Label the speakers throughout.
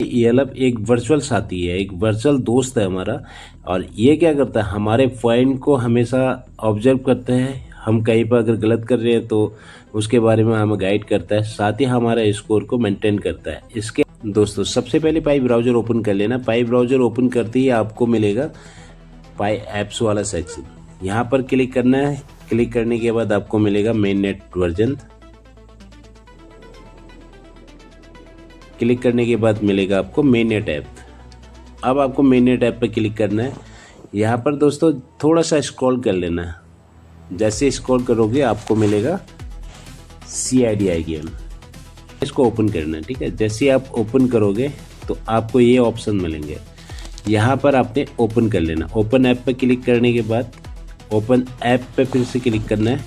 Speaker 1: ELF एक virtual साथी है, एक वर्चुअल दोस्त है हमारा। और ये क्या करता है, हमारे पॉइंट को हमेशा ऑब्जर्व करते हैं। हम कहीं पर अगर गलत कर रहे हैं तो उसके बारे में हमें गाइड करता है, साथ ही हमारा स्कोर को मेंटेन करता है। इसके दोस्तों सबसे पहले पाई ब्राउज़र ओपन कर लेना। पाई ब्राउज़र ओपन करते ही आपको मिलेगा पाई ऐप्स वाला सेक्शन, यहाँ पर क्लिक करना है। क्लिक करने के बाद आपको मिलेगा मेन नेट वर्जन। क्लिक करने के बाद मिलेगा आपको मेन नेट ऐप। अब आपको मेन नेट ऐप पर क्लिक करना है। यहाँ पर दोस्तों थोड़ा सा स्क्रॉल कर लेना है। जैसे स्क्रॉल करोगे आपको मिलेगा CIDI गेम, इसको ओपन करना है। ठीक है, जैसे आप ओपन करोगे तो आपको ये ऑप्शन मिलेंगे, यहाँ पर आपने ओपन कर लेना। ओपन ऐप पर क्लिक करने के बाद ओपन ऐप पे फिर से क्लिक करना है।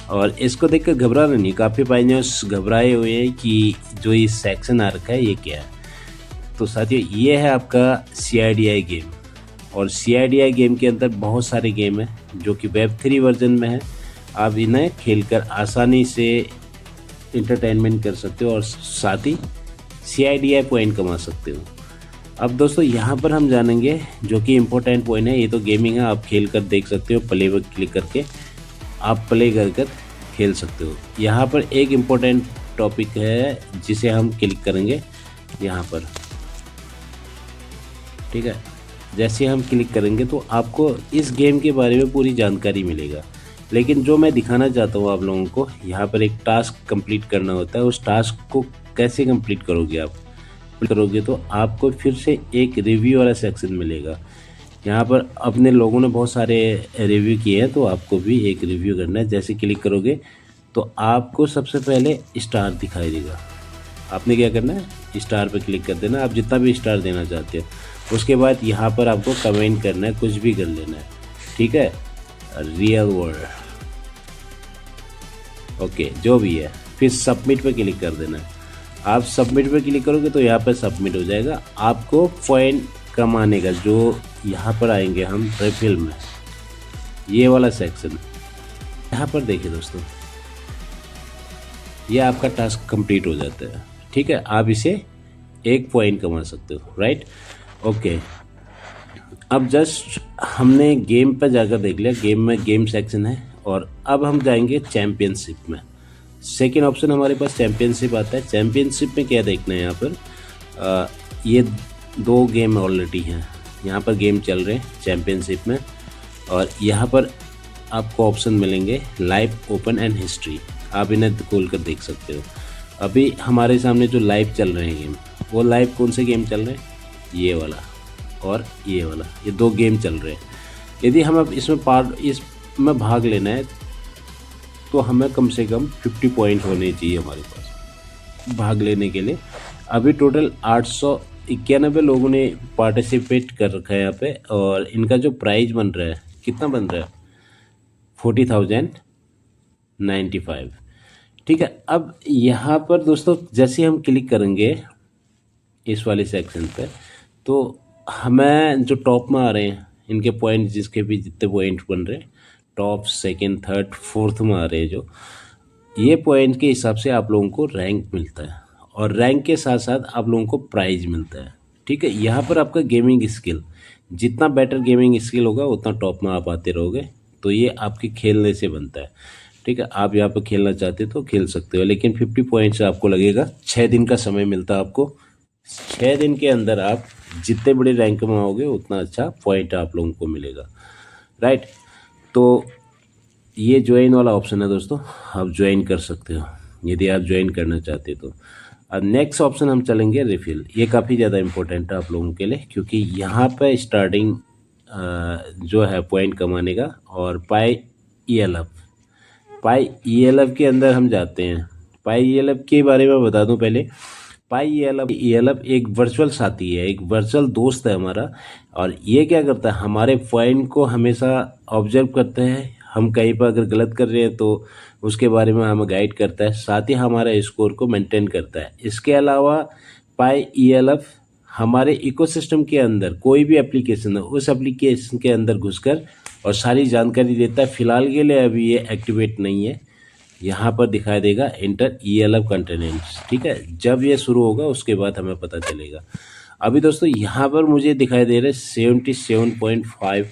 Speaker 1: और इसको देखकर घबराना नहीं, काफ़ी पाइनियर्स घबराए हुए हैं कि जो ये सेक्शन आ रखा है ये क्या है। तो साथियों ये है आपका CIDI गेम। और CIDI गेम के अंदर बहुत सारे गेम हैं जो कि Web3 वर्जन में है। आप इन्हें खेलकर आसानी से इंटरटेनमेंट कर सकते हो और साथ ही CIDI पॉइंट कमा सकते हो। अब दोस्तों यहाँ पर हम जानेंगे जो कि इम्पोर्टेंट पॉइंट है। ये तो गेमिंग है, आप खेल कर देख सकते हो। प्ले पर क्लिक करके आप प्ले कर खेल सकते हो। यहाँ पर एक इम्पोर्टेंट टॉपिक है जिसे हम क्लिक करेंगे यहाँ पर। ठीक है, जैसे हम क्लिक करेंगे तो आपको इस गेम के बारे में पूरी जानकारी मिलेगा। लेकिन जो मैं दिखाना चाहता हूँ आप लोगों को, यहाँ पर एक टास्क कंप्लीट करना होता है। उस टास्क को कैसे कंप्लीट करोगे आप करोगे तो आपको फिर से एक रिव्यू वाला सेक्शन मिलेगा। यहाँ पर अपने लोगों ने बहुत सारे रिव्यू किए हैं तो आपको भी एक रिव्यू करना है। जैसे क्लिक करोगे तो आपको सबसे पहले स्टार दिखाई देगा। आपने क्या करना है, स्टार पर क्लिक कर देना, आप जितना भी स्टार देना चाहते हो। उसके बाद यहाँ पर आपको कमेंट करना है, कुछ भी कर लेना है। ठीक है, रियल वर्ल्ड ओके जो भी है, फिर सबमिट पे क्लिक कर देना है। आप सबमिट पे क्लिक करोगे तो यहाँ पर सबमिट हो जाएगा। आपको पॉइंट कमाने का जो यहाँ पर आएंगे हम रिफिल में, ये वाला सेक्शन यहाँ पर देखिए दोस्तों, ये आपका टास्क कंप्लीट हो जाता है। ठीक है, आप इसे 1 पॉइंट कमा सकते हो। Right, okay. अब जस्ट हमने गेम पर जाकर देख लिया, गेम में गेम सेक्शन है। और अब हम जाएंगे चैम्पियनशिप में। सेकेंड ऑप्शन हमारे पास चैम्पियनशिप आता है। चैम्पियनशिप में क्या देखना है, यहाँ पर ये 2 गेम ऑलरेडी हैं, यहाँ पर गेम चल रहे हैं चैम्पियनशिप में। और यहाँ पर आपको ऑप्शन मिलेंगे लाइव, ओपन एंड हिस्ट्री। आप इन्हें खोल कर देख सकते हो। अभी हमारे सामने जो लाइव चल रहे हैं गेम, वो लाइव कौन से गेम चल रहे हैं, ये वाला और ये वाला, ये 2 गेम चल रहे हैं। यदि हम अब इसमें भाग लेना है तो हमें कम से कम 50 पॉइंट होने चाहिए हमारे पास भाग लेने के लिए। अभी टोटल 891 लोगों ने पार्टिसिपेट कर रखा है यहाँ पे। और इनका जो प्राइज बन रहा है, कितना बन रहा है, 40,095। ठीक है, अब यहाँ पर दोस्तों जैसे हम क्लिक करेंगे इस वाले सेक्शन पे तो हमें जो टॉप में आ रहे हैं इनके पॉइंट, जिसके भी जितने पॉइंट बन रहे हैं, टॉप, सेकंड, थर्ड, फोर्थ में आ रहे हैं, जो ये पॉइंट के हिसाब से आप लोगों को रैंक मिलता है। और रैंक के साथ साथ आप लोगों को प्राइज मिलता है। ठीक है, यहाँ पर आपका गेमिंग स्किल, जितना बेटर गेमिंग स्किल होगा उतना टॉप में आप आते रहोगे। तो ये आपके खेलने से बनता है। ठीक है, आप यहाँ पर खेलना चाहते तो खेल सकते हो, लेकिन 50 पॉइंट्स आपको लगेगा। 6 दिन का समय मिलता है आपको। 6 दिन के अंदर आप जितने बड़े रैंक में आओगे उतना अच्छा पॉइंट आप लोगों को मिलेगा। राइट, तो ये ज्वाइन वाला ऑप्शन है दोस्तों, आप ज्वाइन कर सकते हो यदि आप ज्वाइन करना चाहते हो तो। अब नेक्स्ट ऑप्शन हम चलेंगे रिफिल। ये काफ़ी ज़्यादा इंपॉर्टेंट है आप लोगों के लिए, क्योंकि यहाँ पे स्टार्टिंग जो है पॉइंट कमाने का। और पाई ELF के अंदर हम जाते हैं। पाई ELF के बारे में बता दूं पहले। पाई ELF एक वर्चुअल साथी है, एक वर्चुअल दोस्त है हमारा। और ये क्या करता है, हमारे पॉइंट को हमेशा ऑब्जर्व करते हैं। हम कहीं पर अगर गलत कर रहे हैं तो उसके बारे में हमें गाइड करता है, साथ ही हमारा स्कोर को मेंटेन करता है। इसके अलावा पाई ELF हमारे इकोसिस्टम के अंदर कोई भी एप्लीकेशन है, उस एप्लीकेशन के अंदर घुसकर और सारी जानकारी देता है। फिलहाल के लिए अभी ये एक्टिवेट नहीं है, यहाँ पर दिखाई देगा एंटर ELF कंटेनेंट्स। ठीक है, जब ये शुरू होगा उसके बाद हमें पता चलेगा। अभी दोस्तों यहाँ पर मुझे दिखाई दे रहा है 77.5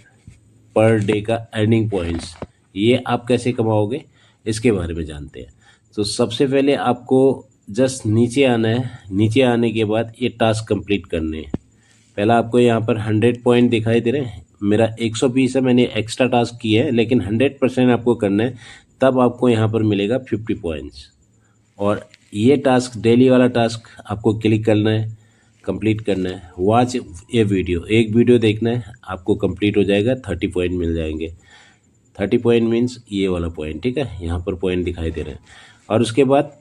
Speaker 1: पर डे का अर्निंग पॉइंट्स। ये आप कैसे कमाओगे इसके बारे में जानते हैं। तो सबसे पहले आपको जस्ट नीचे आना है। नीचे आने के बाद ये टास्क कंप्लीट करने हैं। पहला आपको यहाँ पर 100 पॉइंट दिखाई दे रहे हैं। मेरा 120 है, मैंने एक्स्ट्रा टास्क किया है, लेकिन 100% आपको करना है, तब आपको यहाँ पर मिलेगा 50 पॉइंट्स। और ये टास्क डेली वाला टास्क आपको क्लिक करना है, कंप्लीट करना है। वॉच ये वीडियो, एक वीडियो देखना है, आपको कंप्लीट हो जाएगा, 30 पॉइंट मिल जाएंगे। 30 पॉइंट मीन्स ये वाला पॉइंट। ठीक है, यहाँ पर पॉइंट दिखाई दे रहे हैं। और उसके बाद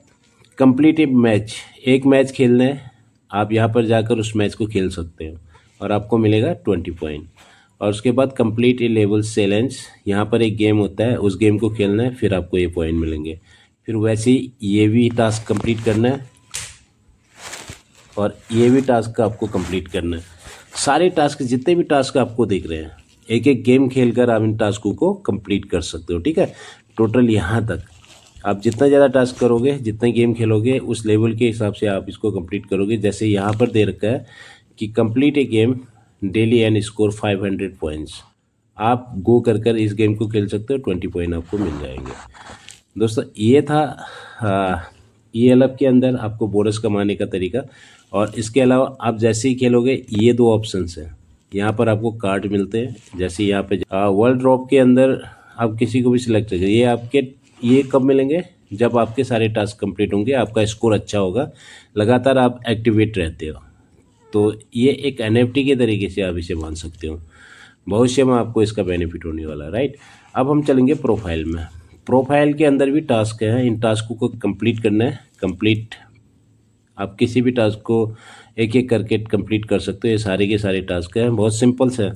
Speaker 1: कंप्लीट ए मैच, एक मैच खेलना है, आप यहाँ पर जाकर उस मैच को खेल सकते हो और आपको मिलेगा 20 पॉइंट। और उसके बाद कंप्लीट ए लेवल चैलेंज, यहाँ पर एक गेम होता है, उस गेम को खेलना है, फिर आपको ये पॉइंट मिलेंगे। फिर वैसे ही ये भी टास्क कंप्लीट करना है और ये भी टास्क आपको कंप्लीट करना है। सारे टास्क, जितने भी टास्क आपको दिख रहे हैं, एक एक गेम खेलकर आप इन टास्कों को कंप्लीट कर सकते हो। ठीक है, टोटल यहाँ तक आप जितना ज़्यादा टास्क करोगे, जितने गेम खेलोगे, उस लेवल के हिसाब से आप इसको कंप्लीट करोगे। जैसे यहाँ पर दे रखा है कि complete A game daily and score 500 points. आप गो कर इस गेम को खेल सकते हो, 20 पॉइंट आपको मिल जाएंगे। दोस्तों ये था ELF के अंदर आपको बोनस कमाने का तरीका। और इसके अलावा आप जैसे ही खेलोगे, ये दो ऑप्शंस हैं, यहाँ पर आपको कार्ड मिलते हैं। जैसे यहाँ पे वर्ल्ड ड्रॉप के अंदर आप किसी को भी सिलेक्ट करिए, ये आपके ये कब मिलेंगे, जब आपके सारे टास्क कंप्लीट होंगे, आपका स्कोर अच्छा होगा, लगातार आप एक्टिवेट रहते हो। तो ये एक NFT के तरीके से आप इसे मान सकते हो। भविष्य में आपको इसका बेनिफिट होने वाला है, राइट। अब हम चलेंगे प्रोफाइल में। प्रोफाइल के अंदर भी टास्क हैं, इन टास्कों को कंप्लीट करना है। कंप्लीट, आप किसी भी टास्क को एक एक करके कंप्लीट कर सकते हो। ये सारे के सारे टास्क हैं, बहुत सिंपल से।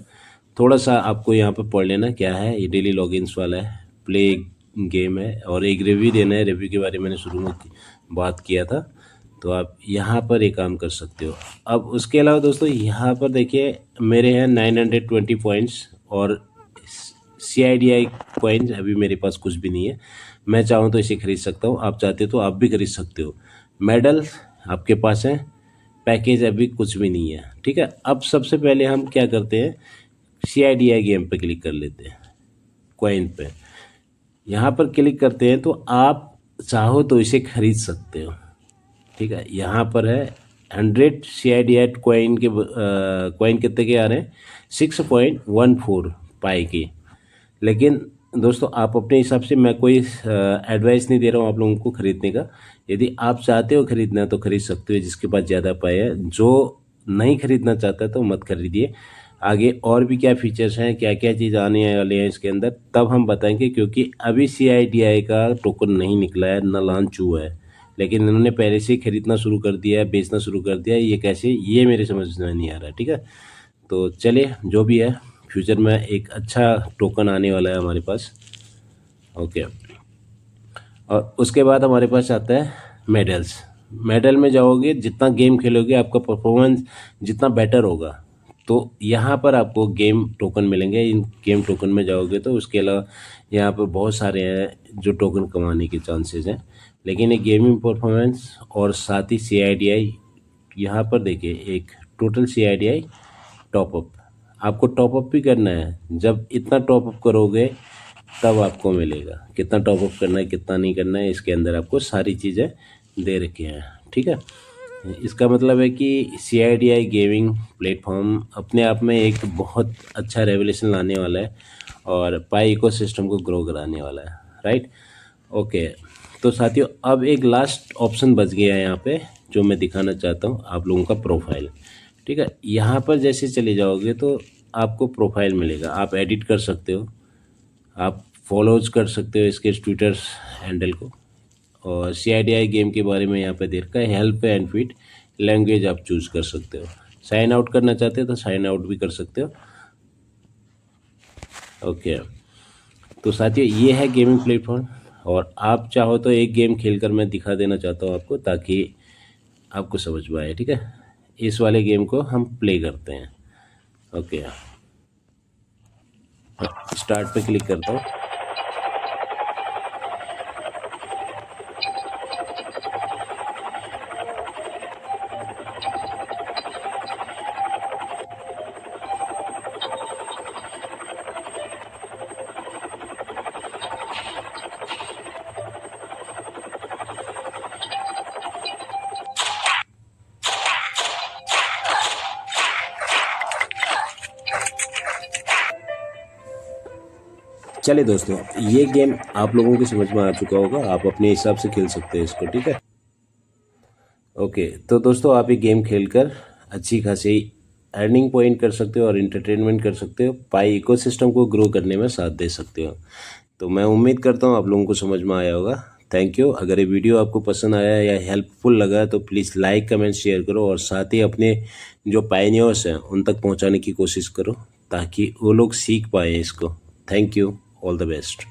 Speaker 1: थोड़ा सा आपको यहाँ पर पढ़ लेना क्या है। ये डेली लॉगिन्स वाला है, प्ले गेम है, और एक रिव्यू देना है। रिव्यू के बारे में मैंने शुरू में बात किया था, तो आप यहाँ पर एक काम कर सकते हो। अब उसके अलावा दोस्तों यहाँ पर देखिए, मेरे हैं 920 पॉइंट्स और CIDI पॉइंट्स। अभी मेरे पास कुछ भी नहीं है, मैं चाहूँ तो इसे खरीद सकता हूँ, आप चाहते हो तो आप भी खरीद सकते हो। मेडल आपके पास है, पैकेज अभी कुछ भी नहीं है। ठीक है, अब सबसे पहले हम क्या करते हैं, CIDI गेम पे क्लिक कर लेते हैं, कॉइन पे। यहाँ पर क्लिक करते हैं तो आप चाहो तो इसे खरीद सकते हो। ठीक है, यहाँ पर है 100 CIDI कॉइन के। कॉइन कितने के आ रहे हैं, 6.14 पाई के। लेकिन दोस्तों आप अपने हिसाब से, मैं कोई एडवाइस नहीं दे रहा हूँ आप लोगों को खरीदने का। यदि आप चाहते हो खरीदना तो खरीद सकते हो, जिसके पास ज़्यादा पाए है। जो नहीं खरीदना चाहता तो मत खरीदिए। आगे और भी क्या फीचर्स हैं, क्या क्या चीज़ आने वाले हैं इसके अंदर, तब हम बताएंगे, क्योंकि अभी CIDI का टोकन नहीं निकला है, ना लॉन्च हुआ है। लेकिन इन्होंने पहले से ही खरीदना शुरू कर दिया है, बेचना शुरू कर दिया है। ये कैसे, ये मेरे समझ में नहीं आ रहा है। ठीक है, तो चलिए, जो भी है, फ्यूचर में एक अच्छा टोकन आने वाला है हमारे पास। ओके, और उसके बाद हमारे पास आता है मेडल्स। मेडल में जाओगे, जितना गेम खेलोगे, आपका परफॉर्मेंस जितना बेटर होगा, तो यहाँ पर आपको गेम टोकन मिलेंगे। इन गेम टोकन में जाओगे तो उसके अलावा यहाँ पर बहुत सारे हैं जो टोकन कमाने के चांसेस हैं। लेकिन एक गेमिंग परफॉर्मेंस और साथ ही CIDI, यहाँ पर देखिए एक टोटल CIDI टॉपअप, आपको टॉपअप भी करना है। जब इतना टॉपअप करोगे तब आपको मिलेगा। कितना टॉपअप करना है, कितना नहीं करना है, इसके अंदर आपको सारी चीज़ें दे रखी हैं। ठीक है, इसका मतलब है कि CIDI गेमिंग प्लेटफॉर्म अपने आप में एक बहुत अच्छा रेवोल्यूशन लाने वाला है और पाई इकोसिस्टम को ग्रो कराने वाला है, राइट। ओके, तो साथियों अब एक लास्ट ऑप्शन बच गया है यहाँ पे, जो मैं दिखाना चाहता हूँ आप लोगों का, प्रोफाइल। ठीक है, यहाँ पर जैसे चले जाओगे तो आपको प्रोफाइल मिलेगा, आप एडिट कर सकते हो, आप फॉलोज कर सकते हो इसके ट्विटर हैंडल को। और CIDI गेम के बारे में यहाँ पे देख रखा है, हेल्प एंड फिट लैंग्वेज आप चूज़ कर सकते हो। साइन आउट करना चाहते हो तो साइन आउट भी कर सकते हो। ओके, तो साथियों ये है गेमिंग प्लेटफॉर्म, और आप चाहो तो एक गेम खेलकर मैं दिखा देना चाहता हूँ आपको, ताकि आपको समझ में आए। ठीक है, इस वाले गेम को हम प्ले करते हैं। ओके, स्टार्ट पे क्लिक करता हूँ। चलिए दोस्तों, ये गेम आप लोगों की समझ में आ चुका होगा, आप अपने हिसाब से खेल सकते हैं इसको, ठीक है। ओके, तो दोस्तों आप ये गेम खेलकर अच्छी खासी अर्निंग पॉइंट कर सकते हो और इंटरटेनमेंट कर सकते हो, पाई इकोसिस्टम को ग्रो करने में साथ दे सकते हो। तो मैं उम्मीद करता हूँ आप लोगों को समझ में आया होगा। Thank you. अगर ये वीडियो आपको पसंद आया या हेल्पफुल लगा तो प्लीज़ लाइक कमेंट शेयर करो और साथ ही अपने जो पायनियर्स हैं उन तक पहुँचाने की कोशिश करो ताकि वो लोग सीख पाएँ इसको। Thank you. All the best.